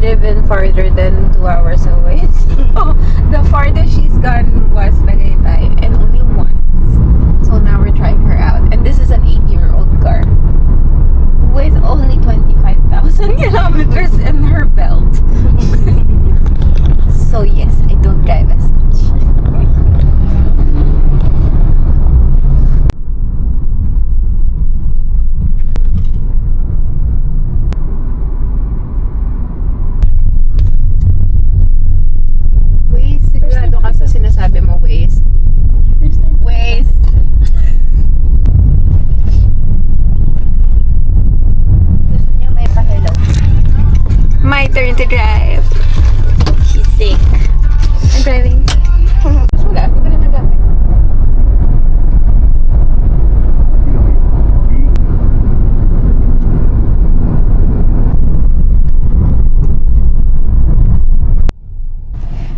driven farther than 2 hours away. So, the farthest she's gone was Tagaytay, and only once. So now we're trying her out. And this is an 8-year-old car with only 25,000 kilometers in her belt. So yes, I don't drive as much. Waze, sigurado ka sa sinasabi mo, Waze. Waze. Gusto niya may pa-hello. My turn to drive. She's sick. I'm driving. Wala, hindi ko na nagamit.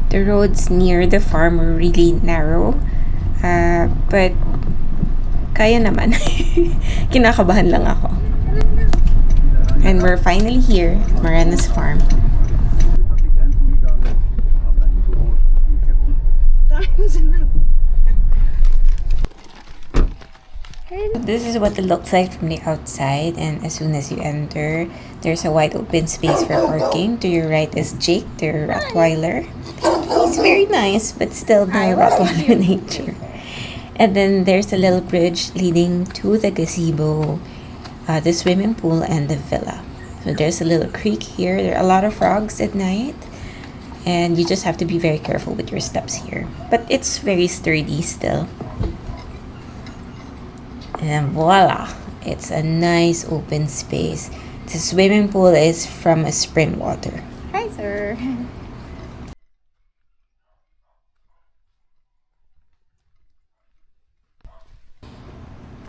The roads near the farm are really narrow, but kaya naman. Kinakabahan lang ako. And we're finally here, Marana's farm. This is what it looks like from the outside, and as soon as you enter, there's a wide open space for parking. To your right is Jake, the Rottweiler. He's very nice, but still no Rottweiler nature. And then there's a little bridge leading to the gazebo, the swimming pool, and the villa. So there's a little creek here. There are a lot of frogs at night, and you just have to be very careful with your steps here. But it's very sturdy still. And voila! It's a nice open space. The swimming pool is from a spring water. Hi, sir!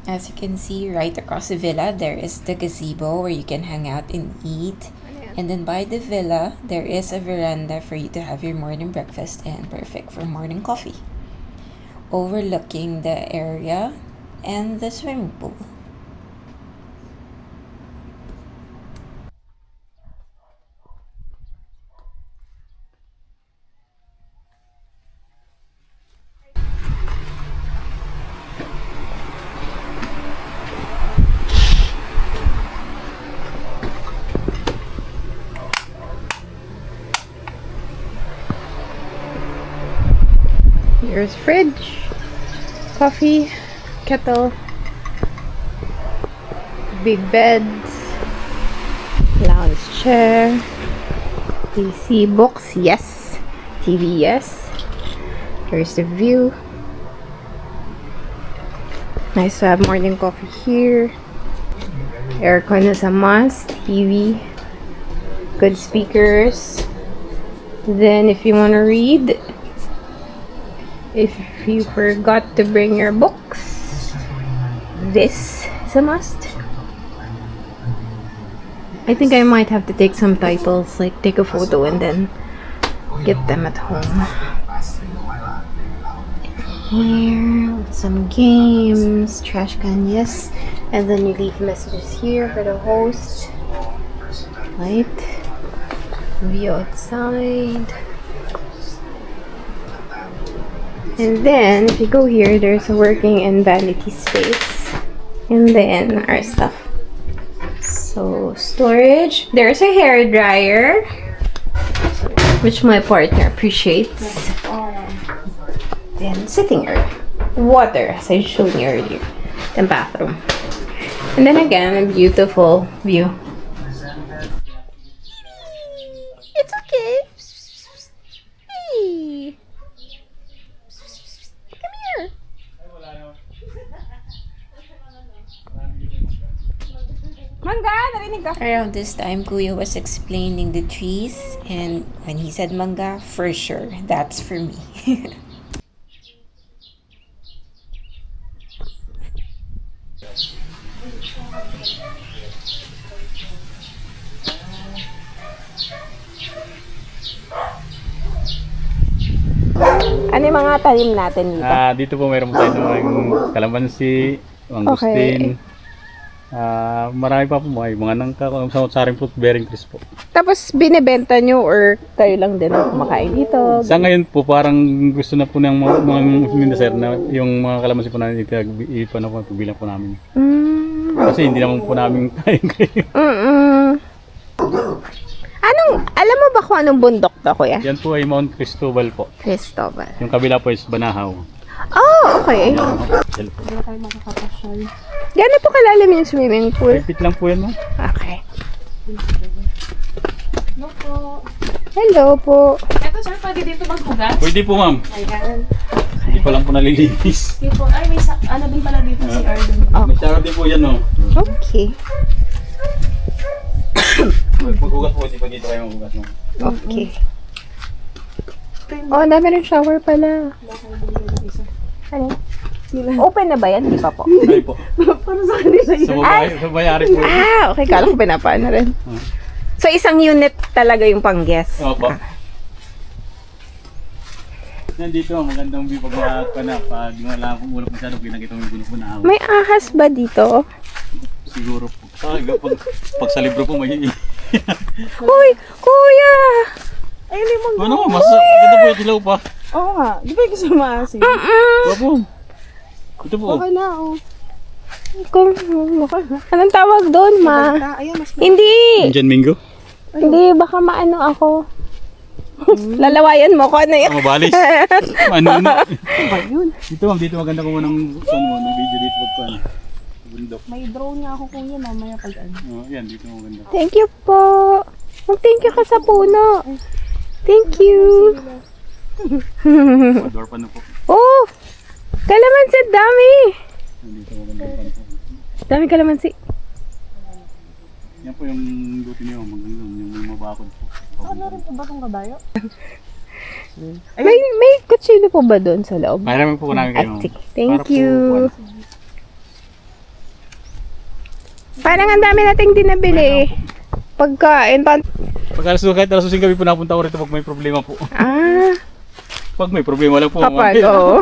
As you can see, right across the villa, there is the gazebo where you can hang out and eat. And then by the villa, there is a veranda for you to have your morning breakfast and perfect for morning coffee. Overlooking the area and the swimming pool. Here's fridge, coffee, kettle, big beds, lounge chair, PC, books, yes, TV, yes. Here's the view. Nice to have morning coffee here. Aircon is a must. TV, good speakers. Then if you want to read, if you forgot to bring your books, this is a must. I think I might have to take some titles, like take a photo and then get them at home. Here, some games, trash can, yes. And then you leave messages here for the host. Right? View outside. And then, if you go here, there's a working and vanity space. And then, our stuff. So, storage. There's a hair dryer, which my partner appreciates. Then, sitting area. Water, as I showed you earlier. Then, bathroom. And then again, a beautiful view. It's okay. Hey. Mangga, narinig ka. Around this time, Kuya was explaining the trees, and when he said mangga, for sure, that's for me. Ano yung mga tanim natin dito? Dito po mayroon tayo ng kalamansi, mangustin, Marami pa po mga nangka sa rin fruit bearing trees po. Tapos binebenta nyo or kayo lang din ang kumakain dito? Sa ngayon po parang gusto na po ng mga sir na yung mga kalamansi po namin ipan po bilang po namin. Kasi hindi naman po namin kain. Alam mo ba kung anong bundok to, kuya? Yan po ay Mount Cristobal po. Cristobal. Yung kabila po is Banahaw. Oh, okay. Yan po. Gano'n po kalalim yung swimming pool? 5 feet lang po yan, no? Okay. Hello po. Ito sir, pwede dito maghugas? Pwede po, ma'am. Ayan. Hindi pa lang po nalilinis. Sige po. Ay, may ano din pala dito si Arden. May shower din po yan, no? Okay. Maghugas po, hindi pa dito kayo maghugas, no? Okay. Oh, dami rin shower pala. Ano? Open na ba yan? Hindi pa po. Ay po. Para sa kanila yun. Sa bayari po. Ah, okay. Kala ko pinapaan na rin. So, isang unit talaga yung pang-guest. Opo. Nandito, magandang view pag wala akong ulap masyado, pinakita mo yung gulong po na ako. May ahas ba dito? Siguro po. Pag sa libro po, may Uy, kuya! Ay, limang. ano mo, mas maganda po yung dilaw pa. Oo nga. Di ba yung kasama asin? Opo. Ito po. Okay na, oh. Anong tawag doon, ma? Ayun, mas Hindi! Indian Mingo? Hindi, baka maano ako. Lalawayan mo ko ano yun. Mabalis. Ano? ba yun? Dito ma'am, dito maganda ko ng video dito pag ano. Bundok. May drone nga ako kuya mamaya pag ano. Oh, yan, dito maganda. Thank you po. Thank you ka sa puno. Thank you. Door pa na po. Oh! Kalamansi, dami! Dito maganda pa na po. Dami kalamansi. Yan po yung luto niyo, maganda yung may mabakod po. Ano rin po ba itong kabayo? May kutsilyo po ba doon sa loob? Mayroon po namin kayo. Sige. Thank you. Parang ang dami nating dinabili. Pagkain. Pag kahit alas 5 gabi po napunta ko rito pag may problema po. Ah, Pag may problema lang po. kapag, oo.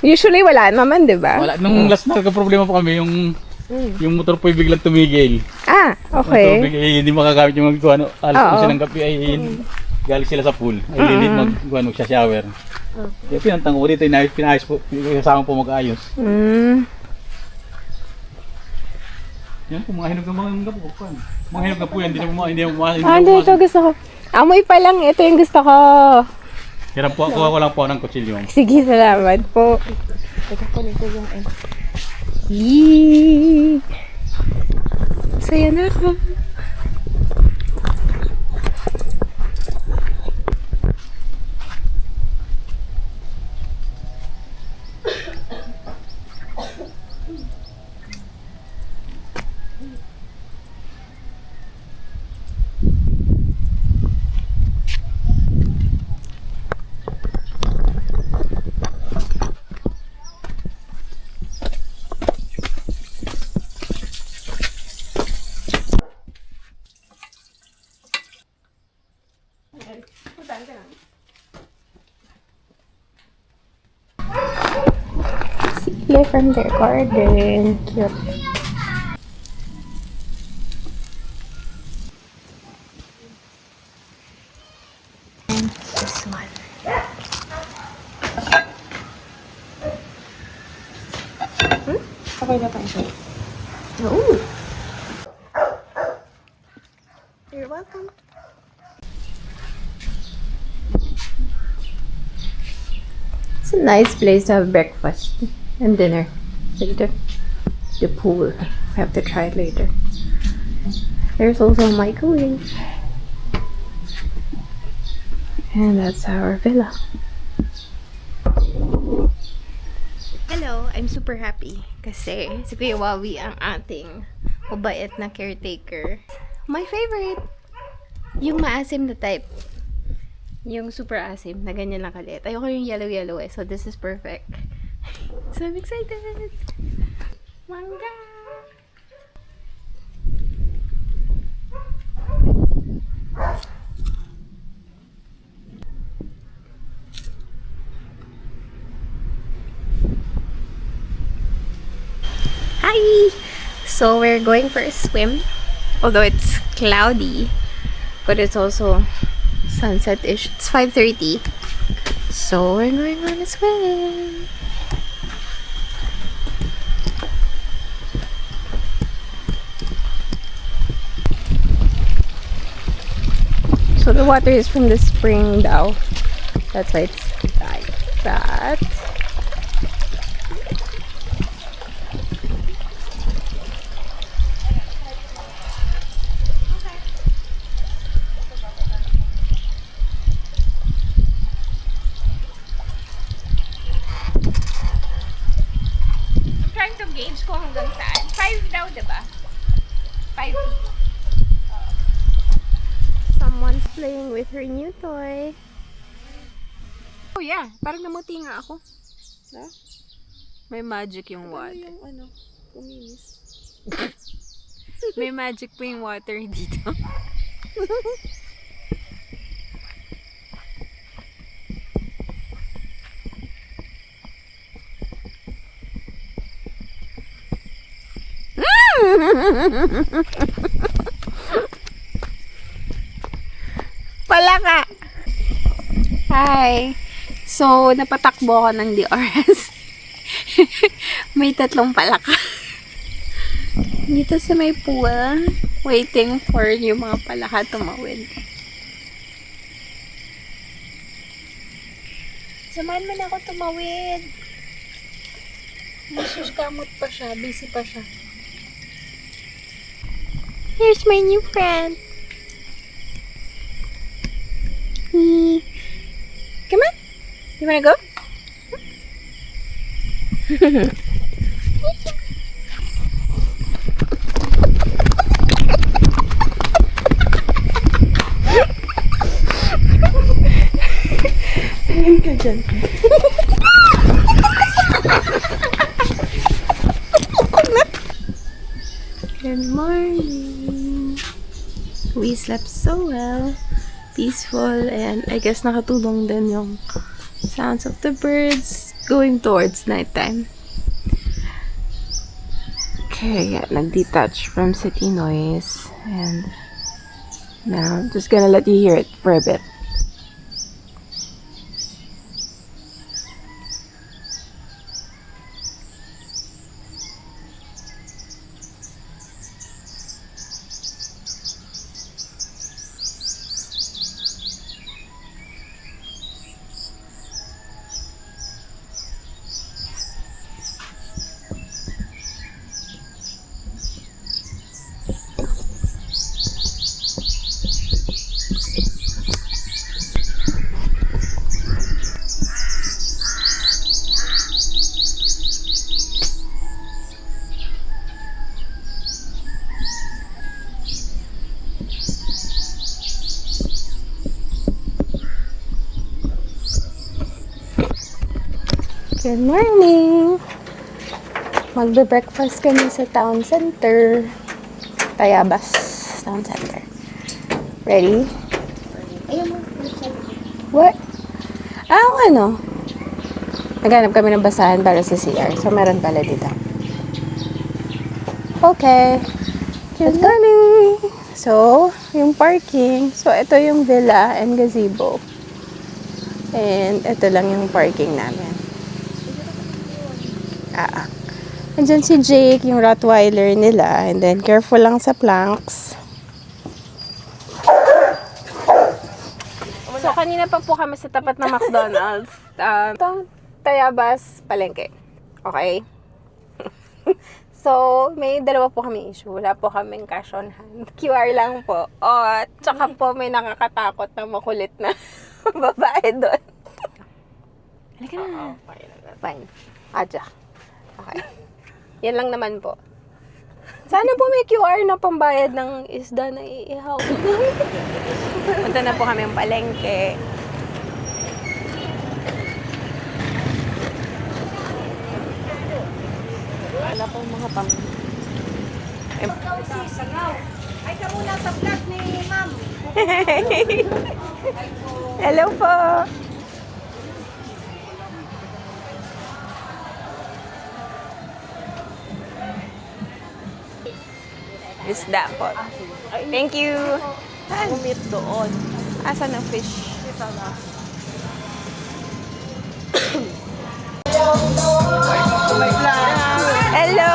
Usually wala naman, di ba? Wala. Nung last na problema po kami, yung motor po ay biglang tumigil. Ah, okay. Motor, hindi makagamit yung ano, alas Oo. 11 ng gabi ay galing sila sa pool. Ay lilit mag-shower. Kaya pinantang ko dito, pinayos po, kasama po mag-ayos. Yan po, mga hinog ng mga hinog po. Mga hinog na po yan, hindi na Hindi, ito gusto ko. Amoy pa lang, ito yung gusto ko. Kaya po, kuha ko lang po ng kutsilyo. Sige, salamat po. Teka ko nito yung end. Yee! Saya na ako. Sile from their garden. Cute. And this one. Okay na pa ito. Ooh. You're welcome. It's a nice place to have breakfast and dinner later. The pool. I have to try it later. There's also a microwave. And that's our villa. Hello, I'm super happy kasi si Kuya Wawi ang ating mabait na caretaker. My favorite! Yung maasim na type. Yung super asim na ganyan lang kalit. Ayoko yung yellow eh. So this is perfect. So I'm excited! Mangga! Hi! So we're going for a swim. Although it's cloudy, but it's also sunset-ish. It's 5:30. So we're going on a swim. So the water is from the spring daw. That's why it's like that. I'm trying to gauge kung hanggang saan. 5 daw, diba? 5 feet. Someone's playing with her new toy. Oh yeah, parang namuti nga ako. Ha? May magic yung water. Yung kuminis. May magic po yung water dito. Palaka! Hi! So, napatakbo ako ng DRS. May 3 palaka. Dito sa may pool, waiting for yung mga palaka tumawid. Samahan mo na ako tumawid. Masus kamot pa siya. Busy pa siya. Here's my new friend. Come on. You wanna go? Tingin ka dyan. Good morning. We slept so well. Peaceful, and I guess nakatulong din yung sounds of the birds going towards nighttime. Okay, yeah, nag-detach from city noise, and now I'm just gonna let you hear it for a bit. Good morning! Magbe-breakfast kami sa town center. Tayabas Town Center. Ready? What? Ano? Naghanap kami ng basahan para sa CR. So, meron pala dito. Okay. Let's go! So, yung parking. So, ito yung villa and gazebo. And ito lang yung parking namin. Andyan si Jake, yung Rottweiler nila. And then, careful lang sa planks. So, kanina pa po kami sa tapat ng McDonald's. Itong Tayabas Palengke. Okay? So, may dalawa po kami issue. Wala po kaming cash on hand. QR lang po. At tsaka po may nakakatakot na makulit na babae doon. Halika na. Fine. Adya. Okay. Yan lang naman po. Sana po may QR na pambayad ng isda na iihaw. Punta na po kami ang palengke. Wala po mga pang... Ay, ka muna sa vlog ni ma'am. Hello po! Isda po. Thank you. Umit doon. Asan ang fish? Hello!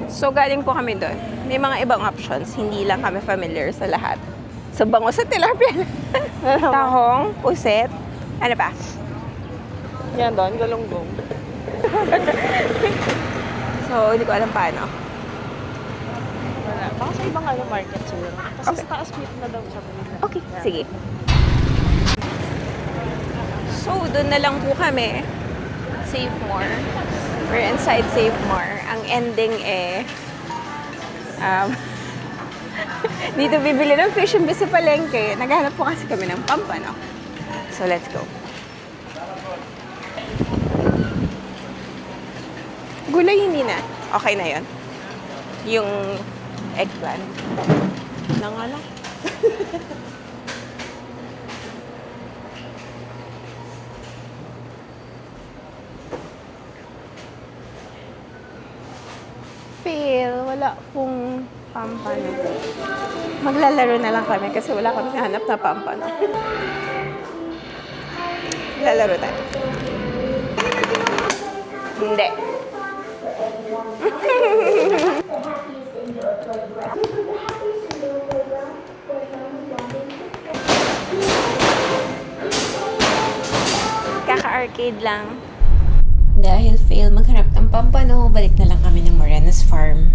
So, galing po kami doon. May mga ibang options. Hindi lang kami familiar sa lahat. So, bango sa tilapia. Tahong, puset. Ano pa? Yan doon, galunggong. So, hindi ko alam paano. Wala. Baka sa ibang market siguro. Kasi sa taas meat na daw sabi nila. Okay, sige. So, doon na lang po kami. Save More. We're inside Save More. Ang ending dito bibili ng fish imbis sa palengke. Naghanap po kasi kami ng pampano. So, let's go. Gulay hindi na. Okay na yon. Yung eggplant. Nangala. Fail. Wala pong pampano. Maglalaro na lang kami kasi wala kami hanap na pampano. Lalaro tayo. Hindi. Kaka-arcade lang. Dahil fail maghanap ng pampano, balik na lang kami ng Morenas Farm.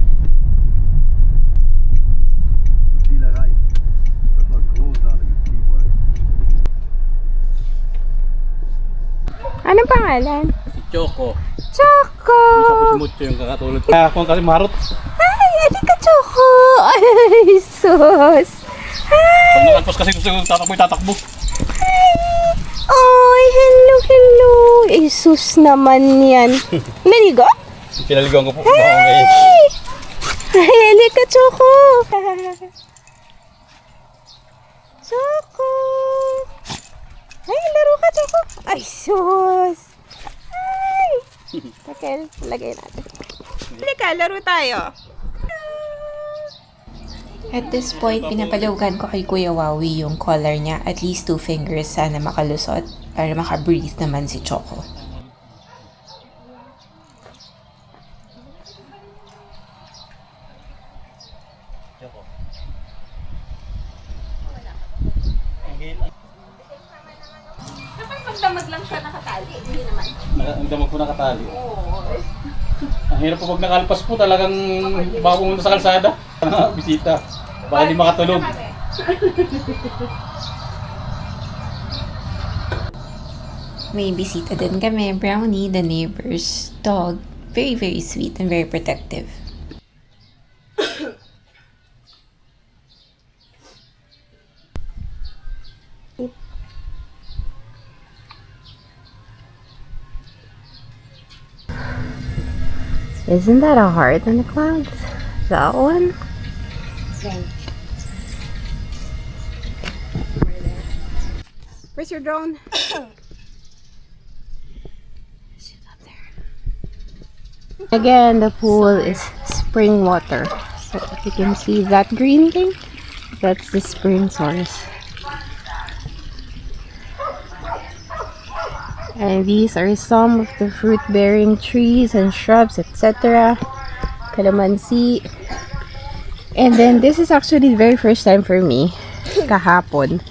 Anong pangalan? Si Choco. Choco! Isa po si Mucho yung kakatulad. Kaya ako kasi marot. Ay, alika Choco! Ay, sus! Pag nakalpos kasi gusto ko tatakbo. Ay, hello, hello! Ay, sus naman yan. Naligo? Pinaligawan ko po. Okay. Ay, alika Choco! Choco! Ay, laro ka, Choco! Ay, sus! Ay! Takel, lagay natin. Halika, laro tayo. At this point, pinapalugan ko kay Kuya Wawi yung collar niya. At least 2 fingers sana makalusot para makabreathe naman si Choco. Magdamag lang siya nakatali, hindi naman. Ang damag po nakatali. Ang hirap po pag nakalpas po talagang baka pumunta sa kalsada. Bisita. Baka hindi makatulog. May bisita din kami, Brownie, the neighbor's dog. Very, very sweet and very protective. Isn't that a heart in the clouds? That one? Where's your drone? Again, the pool is spring water. So if you can see that green thing, that's the spring source. And these are some of the fruit-bearing trees and shrubs, etc. Calamansi. And then this is actually the very first time for me, kahapon,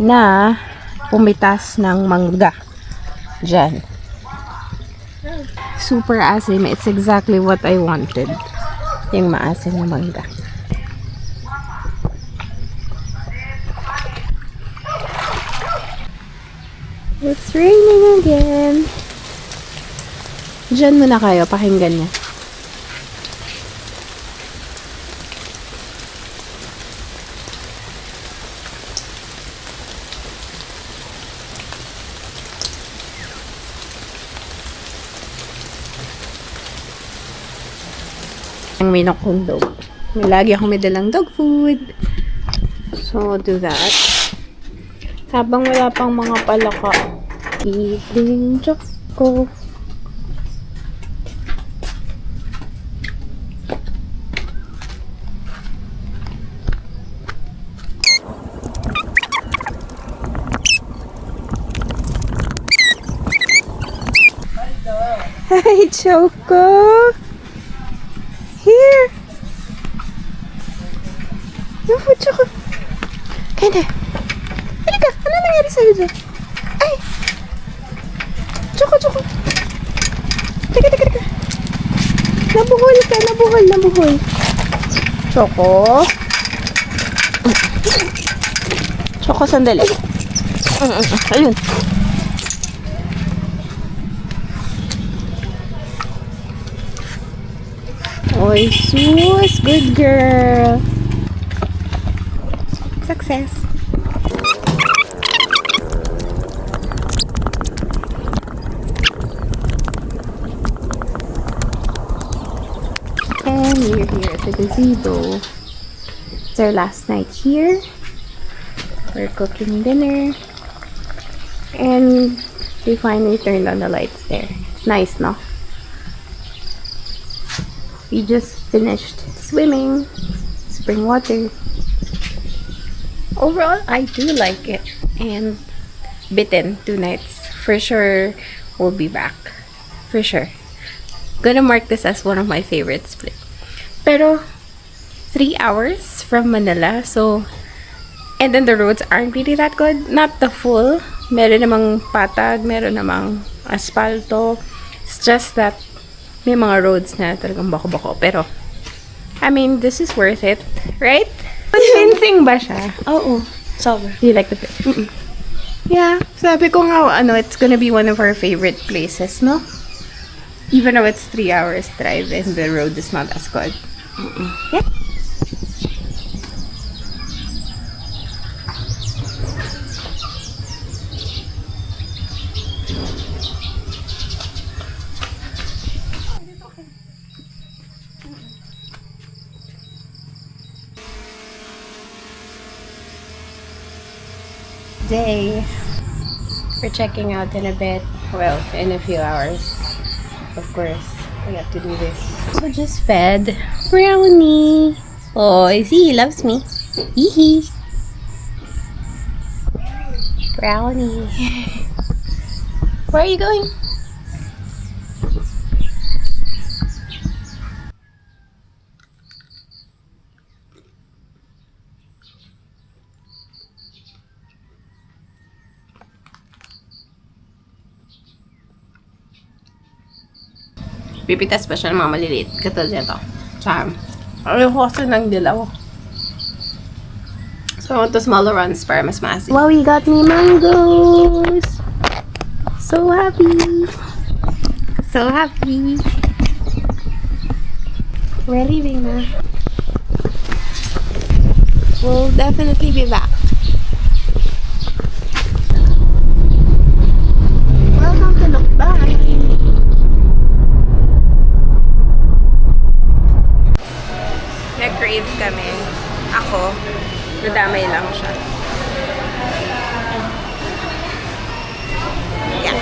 na pumitas ng mangga dyan. Super asim. It's exactly what I wanted. Yung maasim na mangga. It's raining again. Diyan muna kayo, pakinggan niya. Ang minok kong dog. May lagi akong may dalang dog food. So, do that. Habang wala pang mga palaka, eating choco. Hi, Choco. Here. Yung food, Choco. Kaya halika. Ano nangyari sa'yo dyan? Ay. Choco. Teka. Nabuhol ka. Nabuhol. Choco. Choco, sandali. Ayun. Oy, sus. Good girl. Success. And we're here at the gazebo. It's our last night here. We're cooking dinner. And they finally turned on the lights there. It's nice, no? We just finished swimming. Spring water. Overall, I do like it. And bitten 2 nights. For sure, we'll be back. For sure. Gonna mark this as one of my favorite split. Pero 3 hours from Manila, so and then the roads aren't really that good. Not the full. Meron namang patag, meron namang asfalto. It's just that may mga roads na talagang bako-bako. Pero I mean, this is worth it, right? Convincing ba siya? Oo. Sobra. Do you like the place? Yeah, sabi ko nga, it's gonna be one of our favorite places, no? Even though it's 3 hours drive and the road is not as good. Yeah. Day. We're checking out in a bit. Well, in a few hours. Of course, we have to do this. So just fed Brownie. Oh, see, he loves me. Hee. Brownie. Where are you going? Pipitas pa siya ng mga maliliit. Katulad nito. Tsaka, ayoko kasi ng dilaw. So, I want the smaller ones para mas maasim. Wow, we got me mangoes! So happy! So happy! We're leaving na. We'll definitely be back. Welcome to Lukban! Nag-crave kami. Ako, nadamay lang siya. Yeah.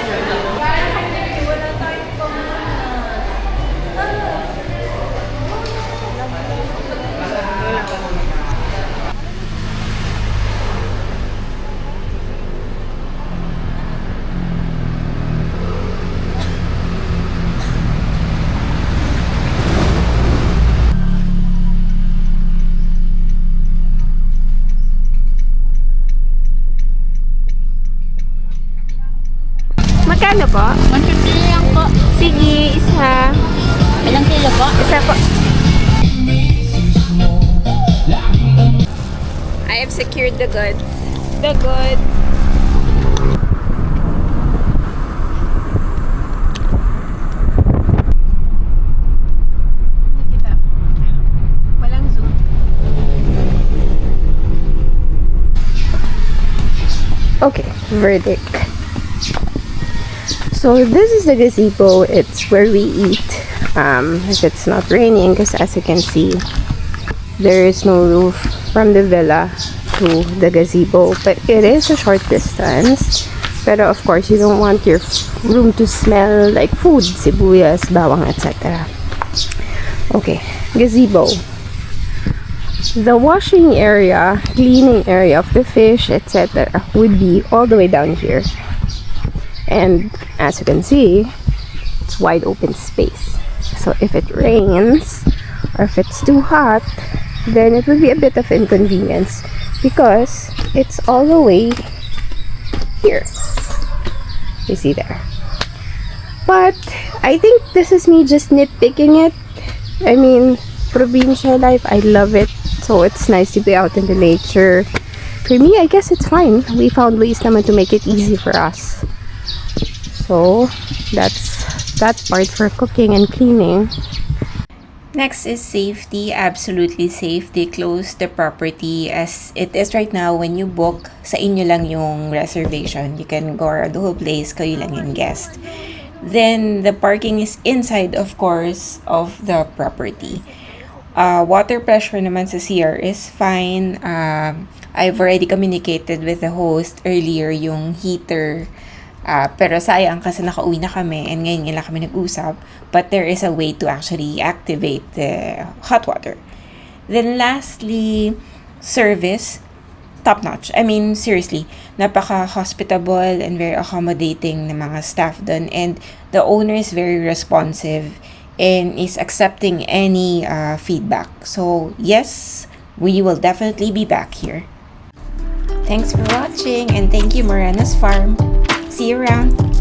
Magkano po? 150 lang po. Sige, isa. Ilang kilo po? Isa po. I have secured the goods. The goods. Nakita. Walang zoom. Okay, verdict. So this is the gazebo. It's where we eat if it's not raining, because as you can see, there is no roof from the villa to the gazebo, but it is a short distance. But of course, you don't want your room to smell like food, sibuyas, bawang, etc. Okay, gazebo. The washing area, cleaning area of the fish, etc. would be all the way down here. And as you can see, It's wide open space. So if it rains or if it's too hot, then it would be a bit of inconvenience because it's all the way here. You see there. But I think this is me just nitpicking it. I mean, provincial life, I love it. So it's nice to be out in the nature. For me, I guess it's fine. We found ways naman to make it easy for us. So that's that part for cooking and cleaning. Next is safety. Absolutely safe. They close the property as it is right now. When you book, sa inyo lang yung reservation. You can go around the whole place, kayo lang yung guest. Then, the parking is inside, of course, of the property. Water pressure naman sa CR is fine. I've already communicated with the host earlier yung heater. Pero sayang kasi nakauwi na kami and ngayon lang kami nag-usap. But there is a way to actually activate the hot water. Then lastly, service. Top-notch. I mean, seriously, napaka-hospitable and very accommodating ng mga staff dun. And the owner is very responsive and is accepting any feedback. So, yes, we will definitely be back here. Thanks for watching and thank you, Morena's Farm. See you around.